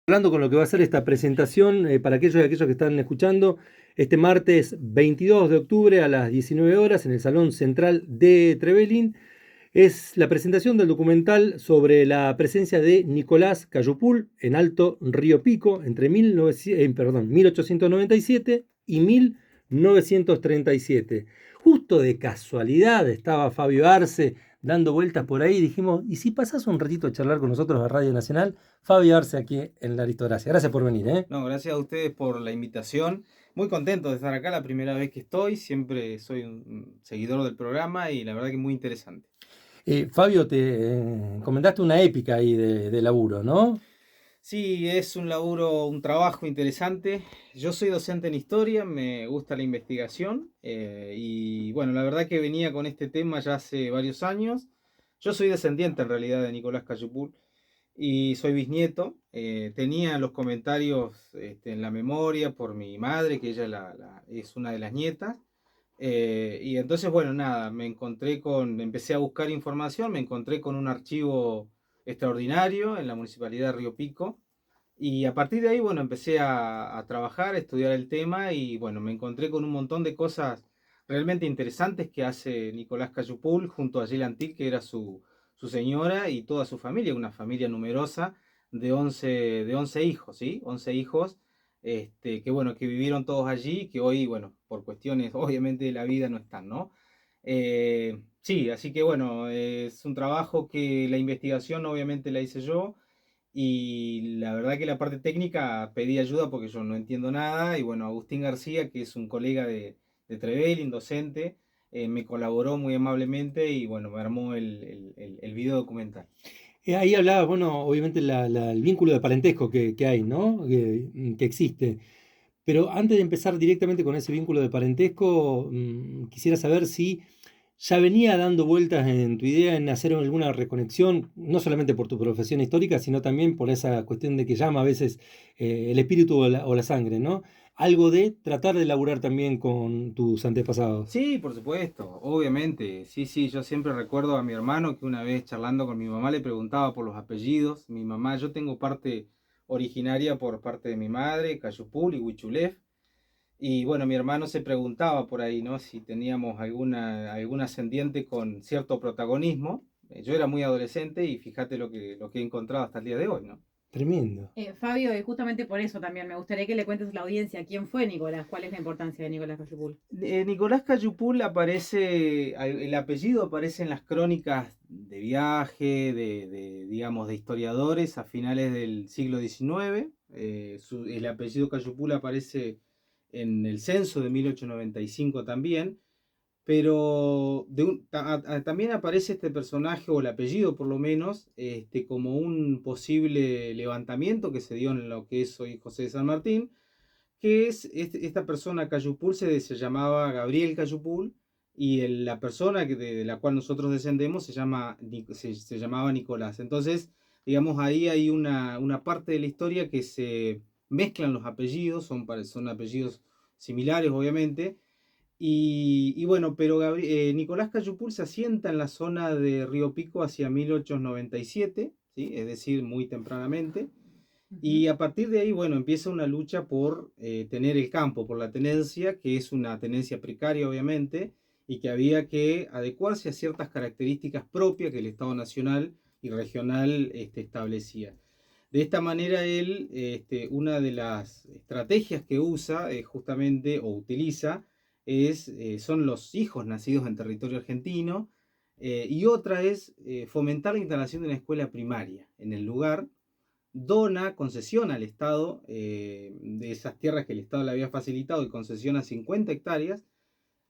Hablando con lo que va a ser esta presentación, para aquellos que están escuchando, este martes 22 de octubre a las 19 horas en el Salón Central de Trevelin, es la presentación del documental sobre la presencia de Nicolás Cayupul en Alto Río Pico entre 1897 y 1937. Justo de casualidad estaba Fabio Arce dando vueltas por ahí y dijimos, ¿y si pasás un ratito a charlar con nosotros a Radio Nacional? Fabio Arce aquí en La Aristocracia. Gracias por venir, ¿eh? No, gracias a ustedes por la invitación. Muy contento de estar acá, la primera vez que estoy. Siempre soy un seguidor del programa y la verdad que muy interesante. Fabio, te comentaste una épica ahí de laburo, ¿no? Sí, es un laburo, un trabajo interesante. Yo soy docente en historia, me gusta la investigación y bueno, la verdad que venía con este tema ya hace varios años. Yo soy descendiente en realidad de Nicolás Cayupul y soy bisnieto. Tenía los comentarios en la memoria por mi madre, que ella es una de las nietas. Y entonces, bueno, nada, empecé a buscar información, me encontré con un archivo extraordinario en la Municipalidad de Río Pico. Y a partir de ahí, bueno, empecé a trabajar, a estudiar el tema y bueno, me encontré con un montón de cosas realmente interesantes que hace Nicolás Cayupul junto a Gil Antil, que era su señora y toda su familia, una familia numerosa de once hijos, ¿sí? 11 hijos, que bueno, que vivieron todos allí, que hoy, bueno, por cuestiones obviamente de la vida no están, ¿no? Sí, así que bueno, es un trabajo que la investigación obviamente la hice yo y la verdad que la parte técnica pedí ayuda porque yo no entiendo nada. Y bueno, Agustín García, que es un colega de Trevelin, docente, me colaboró muy amablemente y bueno, me armó el video documental. Ahí hablabas, bueno, obviamente el vínculo de parentesco que hay, ¿no? Que existe. Pero antes de empezar directamente con ese vínculo de parentesco, quisiera saber si ya venía dando vueltas en tu idea en hacer alguna reconexión, no solamente por tu profesión histórica, sino también por esa cuestión de que llama a veces el espíritu o la sangre, ¿no? Algo de tratar de laburar también con tus antepasados. Sí, por supuesto, obviamente. Sí, sí, yo siempre recuerdo a mi hermano que una vez charlando con mi mamá le preguntaba por los apellidos. Mi mamá, yo tengo parte originaria por parte de mi madre, Cayupul y Huichulef. Y bueno, mi hermano se preguntaba por ahí, ¿no? Si teníamos algún ascendiente con cierto protagonismo. Yo era muy adolescente y fíjate lo que he encontrado hasta el día de hoy, ¿no? Tremendo. Fabio, y justamente por eso también me gustaría que le cuentes a la audiencia quién fue Nicolás, cuál es la importancia de Nicolás Cayupul. Nicolás Cayupul aparece, el apellido aparece en las crónicas de viaje, digamos, de historiadores a finales del siglo XIX. El apellido Cayupul aparece en el censo de 1895 también. Pero también aparece este personaje, o el apellido por lo menos, como un posible levantamiento que se dio en lo que es hoy José de San Martín, que es esta persona Cayupul se llamaba Gabriel Cayupul, y la persona de la cual nosotros descendemos se llamaba Nicolás. Entonces, digamos, ahí hay una parte de la historia que se mezclan los apellidos, son apellidos similares obviamente. Y bueno, pero Nicolás Cayupul se asienta en la zona de Río Pico hacia 1897, ¿sí? Es decir, muy tempranamente. Ujú. Y a partir de ahí, bueno, empieza una lucha por tener el campo, por la tenencia, que es una tenencia precaria, obviamente, y que había que adecuarse a ciertas características propias que el Estado Nacional y regional establecía. De esta manera, él, una de las estrategias que usa justamente, o utiliza, son los hijos nacidos en territorio argentino, y otra es fomentar la instalación de una escuela primaria en el lugar. Dona, concesiona al Estado de esas tierras que el Estado le había facilitado, y concesiona 50 hectáreas,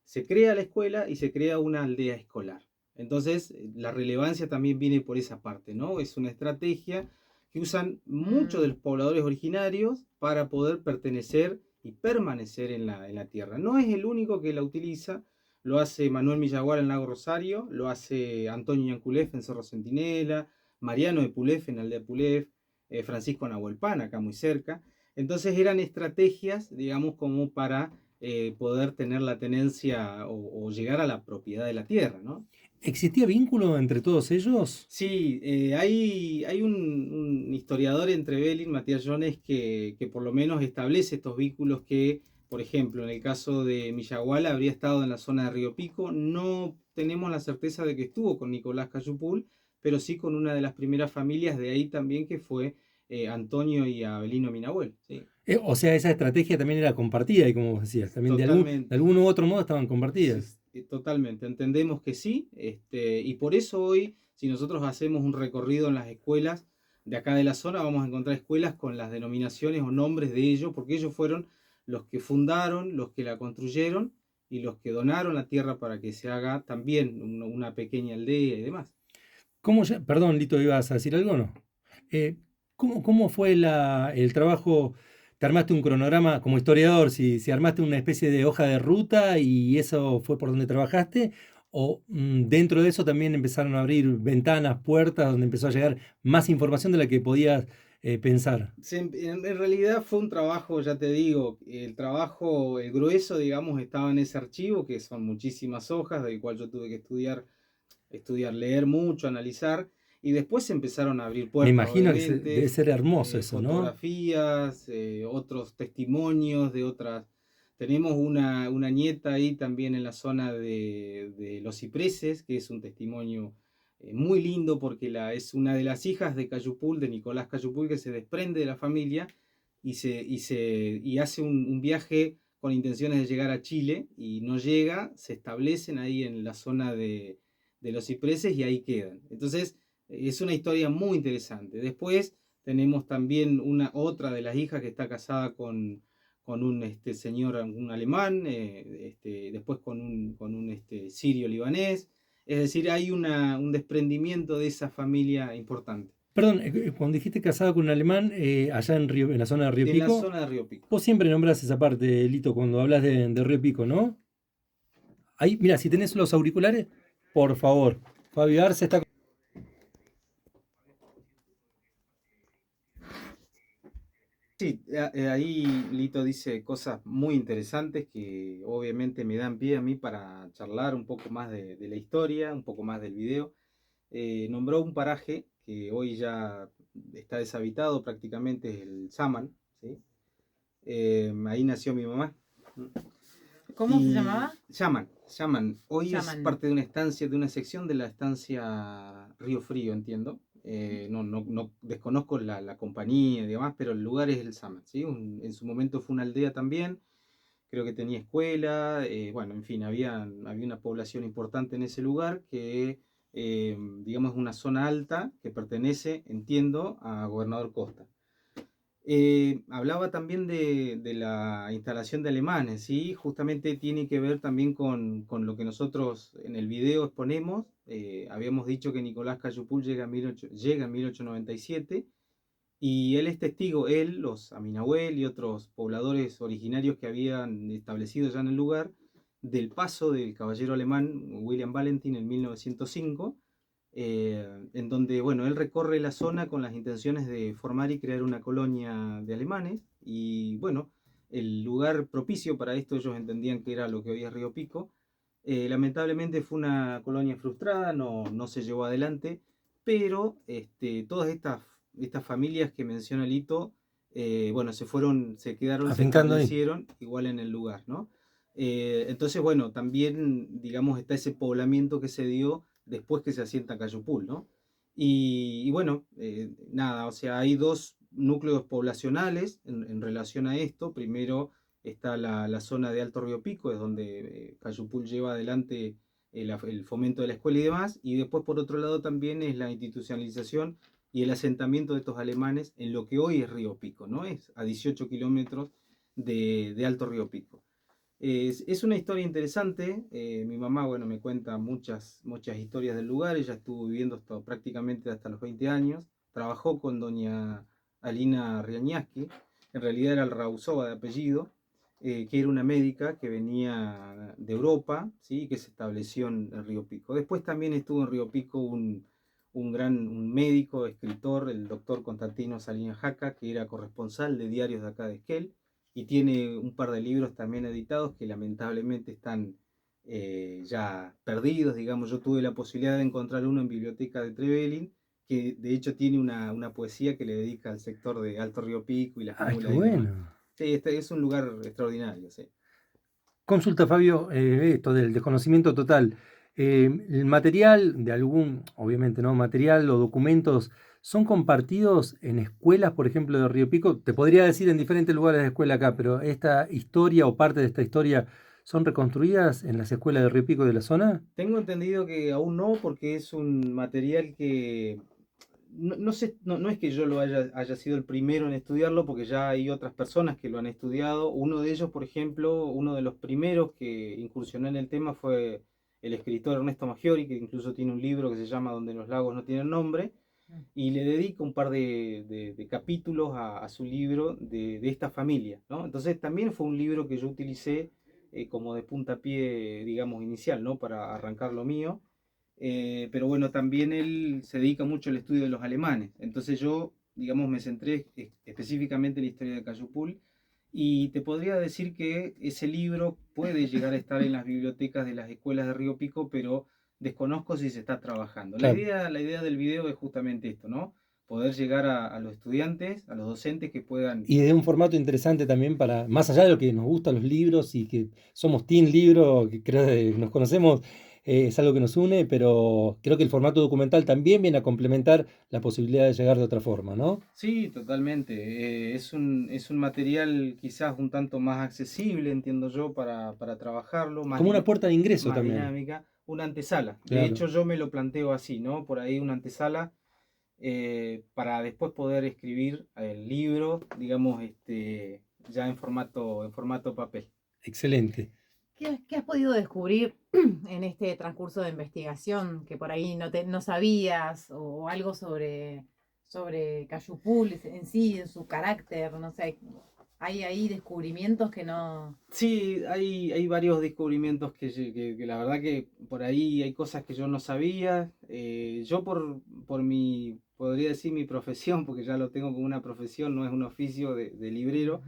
se crea la escuela y se crea una aldea escolar. Entonces, la relevancia también viene por esa parte, ¿no? Es una estrategia que usan muchos de Mm. los pobladores originarios para poder pertenecer y permanecer en la tierra. No es el único que la utiliza, lo hace Manuel Millaguar en Lago Rosario, lo hace Antonio Ñanculef en Cerro Centinela, Mariano de Pulef en Aldea Pulef, Francisco Nahuelpan, acá muy cerca. Entonces eran estrategias, digamos, como para poder tener la tenencia o llegar a la propiedad de la tierra, ¿no? ¿Existía vínculo entre todos ellos? Sí, hay un historiador entre Belin, Matías Jones, que por lo menos establece estos vínculos que, por ejemplo, en el caso de Millahuala habría estado en la zona de Río Pico. No tenemos la certeza de que estuvo con Nicolás Cayupul, pero sí con una de las primeras familias de ahí también, que fue Antonio y Abelino Minahuel. Sí, O sea, esa estrategia también era compartida, y como vos decías, también de totalmente. algún u otro modo estaban Sí, compartidas. totalmente, entendemos que sí, y por eso hoy, si nosotros hacemos un recorrido en las escuelas de acá de la zona, vamos a encontrar escuelas con las denominaciones o nombres de ellos, porque ellos fueron los que fundaron, los que la construyeron y los que donaron la tierra para que se haga también una pequeña aldea y demás. Perdón, Lito, ¿ibas a decir algo o no? Eh, ¿cómo fue el trabajo? ¿Te armaste un cronograma como historiador? Si armaste una especie de hoja de ruta y eso fue por donde trabajaste, o dentro de eso también empezaron a abrir ventanas, puertas, donde empezó a llegar más información de la que podías pensar. En realidad fue un trabajo, ya te digo, el trabajo, el grueso, digamos, estaba en ese archivo, que son muchísimas hojas, del cual yo tuve que estudiar, leer mucho, analizar, y después se empezaron a abrir Me puertas, imagino que obviamente, debe ser hermoso eso, ¿no? fotografías, otros testimonios de otras. Tenemos una nieta ahí también en la zona de Los Cipreses, que es un testimonio muy lindo porque es una de las hijas de Cayupul, de Nicolás Cayupul, que se desprende de la familia y hace un viaje con intenciones de llegar a Chile y no llega, se establecen ahí en la zona de Los Cipreses y ahí quedan. Entonces, es una historia muy interesante. Después tenemos también otra de las hijas que está casada con un señor, un alemán, después con un sirio libanés. Es decir, hay un desprendimiento de esa familia importante. Perdón, cuando dijiste casado con un alemán, allá en la zona de Río En la Pico, zona de Río Pico. vos siempre nombrás esa parte, Lito, cuando hablas de Río Pico, ¿no? Ahí, mira, si tenés los auriculares, por favor. Fabi Arce está. Sí, ahí Lito dice cosas muy interesantes que obviamente me dan pie a mí para charlar un poco más de la historia, un poco más del video. Nombró un paraje que hoy ya está deshabitado prácticamente, es el Saman, ¿sí? Ahí nació mi mamá. ¿Cómo se Y llamaba? Llaman. Hoy es Llaman. parte de una estancia, de una sección de la estancia Río Frío, entiendo. No desconozco la compañía y demás, pero el lugar es el Saman, ¿sí? En su momento fue una aldea también, creo que tenía escuela, bueno, en fin, había una población importante en ese lugar que, digamos, es una zona alta que pertenece, entiendo, a Gobernador Costa. Hablaba también de la instalación de alemanes, ¿sí? Justamente tiene que ver también con lo que nosotros en el video exponemos. Habíamos dicho que Nicolás Cayupul llega en 1897 y él es testigo, él, los Aminahuel y otros pobladores originarios que habían establecido ya en el lugar, del paso del caballero alemán William Valentin en 1905, en donde, bueno, él recorre la zona con las intenciones de formar y crear una colonia de alemanes, y bueno, el lugar propicio para esto ellos entendían que era lo que hoy es Río Pico. Lamentablemente fue una colonia frustrada, no se llevó adelante, pero todas estas familias que menciona Lito, bueno, se quedaron, se Afincando ahí. establecieron igual en el lugar, ¿no? Entonces, bueno, también, digamos, está ese poblamiento que se dio después que se asienta Cayupul, ¿no? Y bueno, nada, o sea, hay dos núcleos poblacionales en relación a esto. Primero está la zona de Alto Río Pico, es donde Cayupul lleva adelante el fomento de la escuela y demás, y después por otro lado también es la institucionalización y el asentamiento de estos alemanes en lo que hoy es Río Pico, ¿no? Es a 18 kilómetros de Alto Río Pico. Es una historia interesante. Mi mamá, bueno, me cuenta muchas historias del lugar. Ella estuvo viviendo prácticamente hasta los 20 años. Trabajó con doña Alina Riañaski, en realidad era el Rausova de apellido, que era una médica que venía de Europa, ¿sí? Que se estableció en Río Pico. Después también estuvo en Río Pico un médico, escritor, el doctor Constantino Salinas Jaca, que era corresponsal de diarios de acá de Esquel, y tiene un par de libros también editados que lamentablemente están ya perdidos, digamos. Yo tuve la posibilidad de encontrar uno en Biblioteca de Trevelin, que de hecho tiene una poesía que le dedica al sector de Alto Río Pico y las Ah, qué mulas y demás. bueno. Sí, este es un lugar extraordinario, sí. Consulta, Fabio, esto del desconocimiento total. El material de algún, obviamente, ¿no? Material o documentos son compartidos en escuelas, por ejemplo, de Río Pico. Te podría decir en diferentes lugares de escuela acá, pero esta historia o parte de esta historia son reconstruidas en las escuelas de Río Pico de la zona. Tengo entendido que aún no, porque es un material que no sé, no es que yo haya sido el primero en estudiarlo, porque ya hay otras personas que lo han estudiado. Uno de ellos, por ejemplo, uno de los primeros que incursionó en el tema fue el escritor Ernesto Maggiori, que incluso tiene un libro que se llama Donde los lagos no tienen nombre, y le dedica un par de capítulos a su libro de esta familia, ¿no? Entonces también fue un libro que yo utilicé como de puntapié, digamos, inicial, ¿no? Para arrancar lo mío. Pero bueno, también él se dedica mucho al estudio de los alemanes. Entonces yo, digamos, me centré específicamente en la historia de Cayupul, y te podría decir que ese libro puede llegar a estar en las bibliotecas de las escuelas de Río Pico, pero desconozco si se está trabajando. Claro. La idea del video es justamente esto, ¿no? Poder llegar a los estudiantes, a los docentes que puedan. Y de un formato interesante también para, más allá de lo que nos gustan los libros y que somos team libro, que creo que nos conocemos, es algo que nos une, pero creo que el formato documental también viene a complementar la posibilidad de llegar de otra forma, ¿no? Sí, totalmente. Es un material quizás un tanto más accesible, entiendo yo, para trabajarlo, Como una puerta de ingreso más también, dinámica. Una antesala. De claro. hecho, yo me lo planteo así, ¿no? Por ahí una antesala para después poder escribir el libro, digamos, ya en formato papel. Excelente. ¿Qué has podido descubrir en este transcurso de investigación que por ahí no sabías o algo sobre Cayupul en sí, en su carácter? No sé, hay ahí descubrimientos que no... Sí, hay varios descubrimientos que la verdad que por ahí hay cosas que yo no sabía. Yo por mi, podría decir mi profesión, porque ya lo tengo como una profesión, no es un oficio de librero.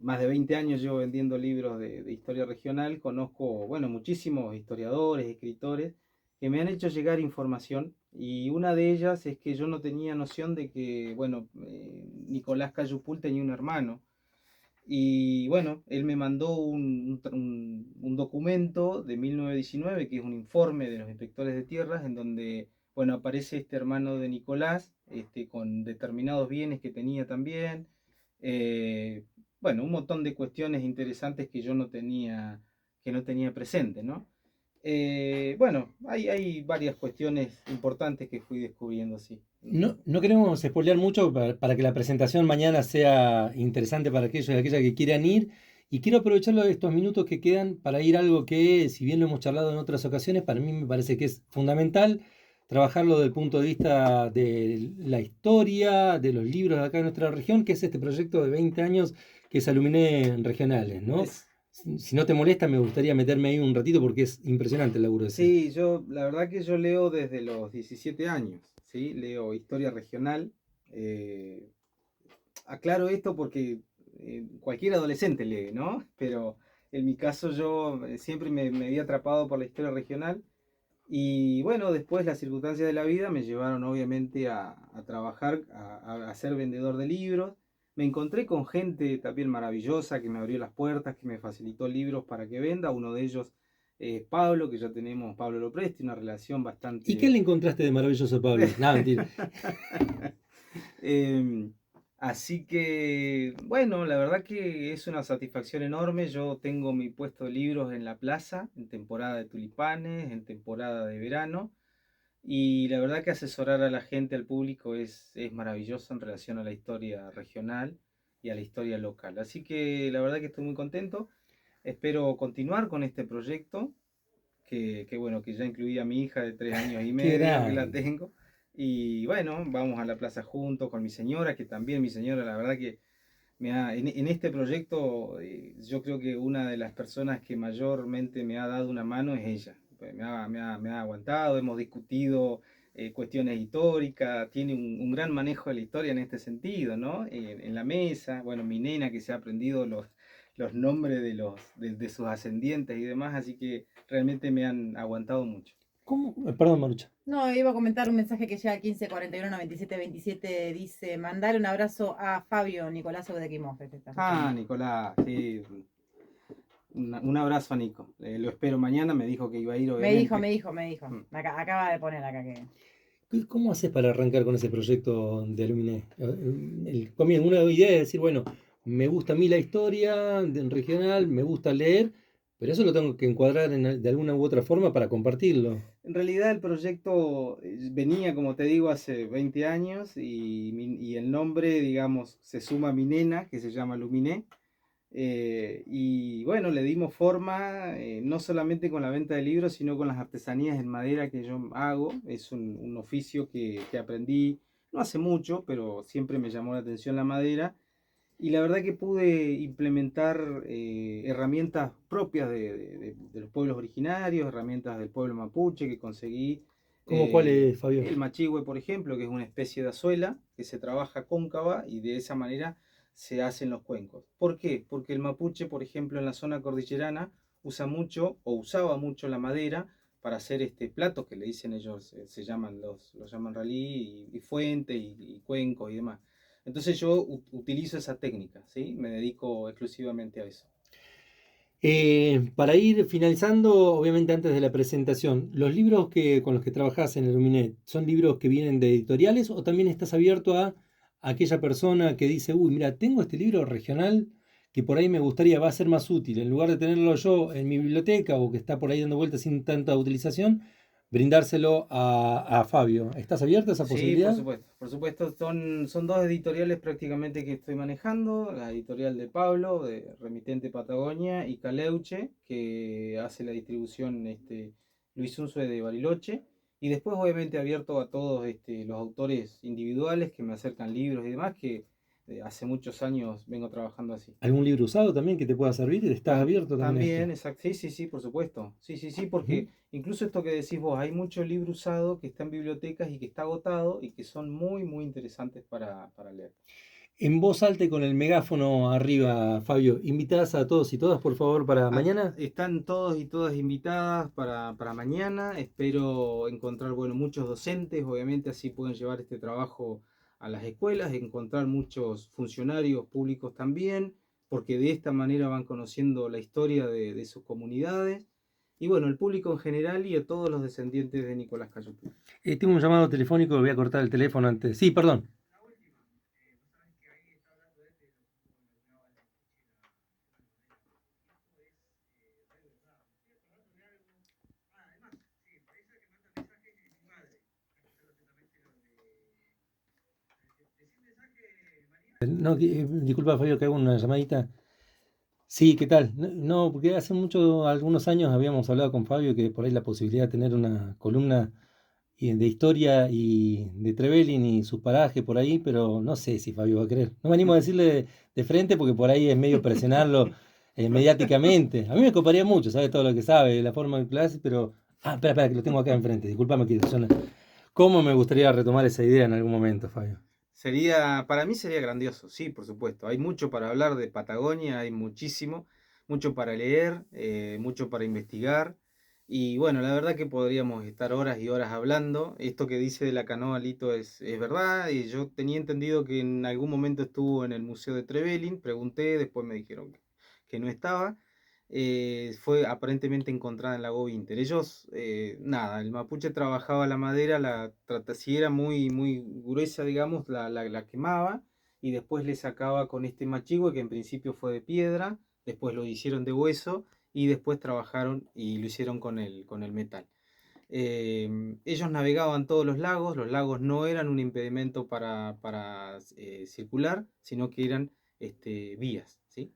Más de 20 años llevo vendiendo libros de historia regional. Conozco, bueno, muchísimos historiadores, escritores, que me han hecho llegar información. Y una de ellas es que yo no tenía noción de que, bueno, Nicolás Cayupul tenía un hermano. Y bueno, él me mandó un documento de 1919, que es un informe de los inspectores de tierras, en donde, bueno, aparece este hermano de Nicolás, con determinados bienes que tenía también. eh, bueno, un montón de cuestiones interesantes que no tenía presente, ¿no? Bueno, hay varias cuestiones importantes que fui descubriendo, sí. No, no queremos spoilear mucho para que la presentación mañana sea interesante para aquellos y aquellas que quieran ir. Y quiero aprovechar estos minutos que quedan para ir a algo que, si bien lo hemos charlado en otras ocasiones, para mí me parece que es fundamental trabajarlo desde el punto de vista de la historia, de los libros de acá de nuestra región, que es este proyecto de 20 años que es Aluminé Regionales, ¿no? Es, Si no te molesta, me gustaría meterme ahí un ratito porque es impresionante el laburo ese. Sí, la verdad que yo leo desde los 17 años, ¿sí? Leo historia regional. eh, Aclaro esto porque cualquier adolescente lee, ¿no? Pero en mi caso yo siempre me había atrapado por la historia regional, y bueno, después las circunstancias de la vida me llevaron obviamente a trabajar, a ser vendedor de libros. Me encontré con gente también maravillosa que me abrió las puertas, que me facilitó libros para que venda. Uno de ellos es Pablo, que ya tenemos, Pablo Lopresti, una relación ¿Y qué bastante... le encontraste de maravilloso, Pablo? No, mentira. Em, Así que, bueno, la verdad que es una satisfacción enorme. Yo tengo mi puesto de libros en la plaza, en temporada de tulipanes, en temporada de verano. Y la verdad que asesorar a la gente, al público, es maravilloso en relación a la historia regional y a la historia local. Así que la verdad que estoy muy contento. Espero continuar con este proyecto, que bueno, que ya incluía a mi hija de 3 años y Qué medio, que la grande. tengo. Y bueno, vamos a la plaza juntos con mi señora, que también mi señora, la verdad que en este proyecto, yo creo que una de las personas que mayormente me ha dado una mano es ella. Pues me ha aguantado, hemos discutido cuestiones históricas, tiene un gran manejo de la historia en este sentido, ¿no? En la mesa, bueno, mi nena que se ha aprendido los nombres de sus ascendientes y demás, así que realmente me han aguantado mucho. ¿Cómo? Perdón, Marucha. No, iba a comentar un mensaje que llega al 15 41 97 27. Dice: mandar un abrazo a Fabio Nicolás de Quimofre. Nicolás, sí. Un abrazo a Nico. Lo espero mañana, me dijo que iba a ir, Me obviamente. dijo. Acaba de poner acá que. ¿Cómo haces para arrancar con ese proyecto de Aluminé? Una idea es decir, bueno, me gusta a mí la historia regional, me gusta leer, pero eso lo tengo que encuadrar de alguna u otra forma para compartirlo. En realidad el proyecto venía, como te digo, hace 20 años y el nombre, digamos, se suma a mi nena, que se llama Luminé. Y bueno, le dimos forma no solamente con la venta de libros, sino con las artesanías en madera que yo hago. Es un oficio que aprendí no hace mucho, pero siempre me llamó la atención la madera. Y la verdad que pude implementar herramientas propias de los pueblos originarios, herramientas del pueblo mapuche que conseguí. ¿Cómo cuál es, Fabio? El machihue, por ejemplo, que es una especie de azuela que se trabaja cóncava y de esa manera se hacen los cuencos. ¿Por qué? Porque el mapuche, por ejemplo, en la zona cordillerana usa mucho o usaba mucho la madera para hacer platos que le dicen ellos, se llaman los llaman ralí y fuentes y cuencos y demás. Entonces yo utilizo esa técnica, ¿sí? Me dedico exclusivamente a eso. Para ir finalizando, obviamente antes de la presentación, ¿los libros con los que trabajás en el Luminet son libros que vienen de editoriales o también estás abierto a aquella persona que dice, uy, mira, tengo este libro regional que por ahí me gustaría, va a ser más útil, en lugar de tenerlo yo en mi biblioteca o que está por ahí dando vueltas sin tanta utilización, brindárselo a Fabio? ¿Estás abierto a esa Sí, posibilidad? por supuesto, son dos editoriales prácticamente que estoy manejando, la editorial de Pablo, de Remitente Patagonia, y Caleuche, que hace la distribución Luis Unzue de Bariloche, y después obviamente abierto a todos los autores individuales que me acercan libros y demás, que hace muchos años vengo trabajando así. ¿Algún libro usado también que te pueda servir? ¿Estás abierto también a También, esto? exacto, sí, por supuesto. Sí, Ujú. porque incluso esto que decís vos, hay mucho libro usado que está en bibliotecas y que está agotado y que son muy interesantes para leer. En voz alta y con el megáfono arriba, Fabio, invitadas a todos y todas, por favor, para mañana. Están todos y todas invitadas para mañana. Espero encontrar, bueno, muchos docentes, obviamente así pueden llevar este trabajo a las escuelas, encontrar muchos funcionarios públicos también, porque de esta manera van conociendo la historia de sus comunidades. Y bueno, el público en general y a todos los descendientes de Nicolás Cayupi. Tengo un llamado telefónico, voy a cortar el teléfono antes. Sí, perdón. No, disculpa, Fabio, que hago una llamadita. Sí, ¿qué tal? No, porque hace algunos años habíamos hablado con Fabio que por ahí la posibilidad de tener una columna de historia y de Trevelin y sus parajes por ahí, pero no sé si Fabio va a querer. No me animo a decirle de frente porque por ahí es medio presionarlo mediáticamente. A mí me coparía mucho, sabe todo lo que sabe, la forma de clase, pero... Ah, espera, que lo tengo acá enfrente. Discúlpame que suena. ¿Cómo me gustaría retomar esa idea en algún momento, Fabio? Para mí sería grandioso, sí, por supuesto. Hay mucho para hablar de Patagonia, hay muchísimo, mucho para leer, mucho para investigar. Y bueno, la verdad que podríamos estar horas y horas hablando. Esto que dice de la canoa Lito es verdad. Y yo tenía entendido que en algún momento estuvo en el Museo de Trevelin. Pregunté, después me dijeron que no estaba. Fue aparentemente encontrada en Lago Vinter. Ellos, nada, el mapuche trabajaba la madera, si era muy gruesa, digamos, la quemaba y después le sacaba con este machigüe que en principio fue de piedra, después lo hicieron de hueso y después trabajaron y lo hicieron con el metal. Ellos navegaban todos los lagos no eran un impedimento para circular, sino que eran vías, ¿sí?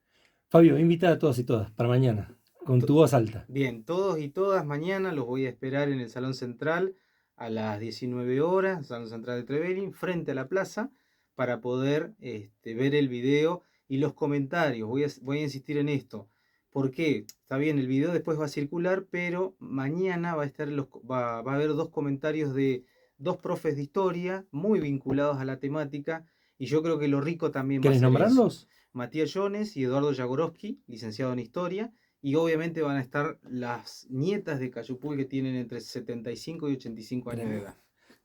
Fabio, invita a todos y todas para mañana, con tu voz alta. Bien, todos y todas mañana los voy a esperar en el Salón Central a las 19 horas, Salón Central de Trevelin, frente a la plaza, para poder ver el video y los comentarios. Voy a insistir en esto. ¿Por qué? Está bien, el video después va a circular, pero mañana va a haber dos comentarios de dos profes de historia muy vinculados a la temática y yo creo que lo rico también va a ¿Querés ser eso. nombrarlos? Matías Jones y Eduardo Jagorovsky, licenciado en Historia, y obviamente van a estar las nietas de Cayupul que tienen entre 75 y 85 años de edad.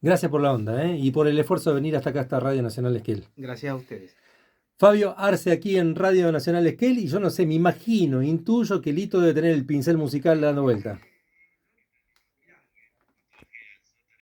Gracias por la onda, y por el esfuerzo de venir hasta acá, hasta Radio Nacional Esquel. Gracias a ustedes. Fabio Arce aquí en Radio Nacional Esquel, y yo no sé, me imagino, intuyo que Lito debe tener el pincel musical dando vuelta.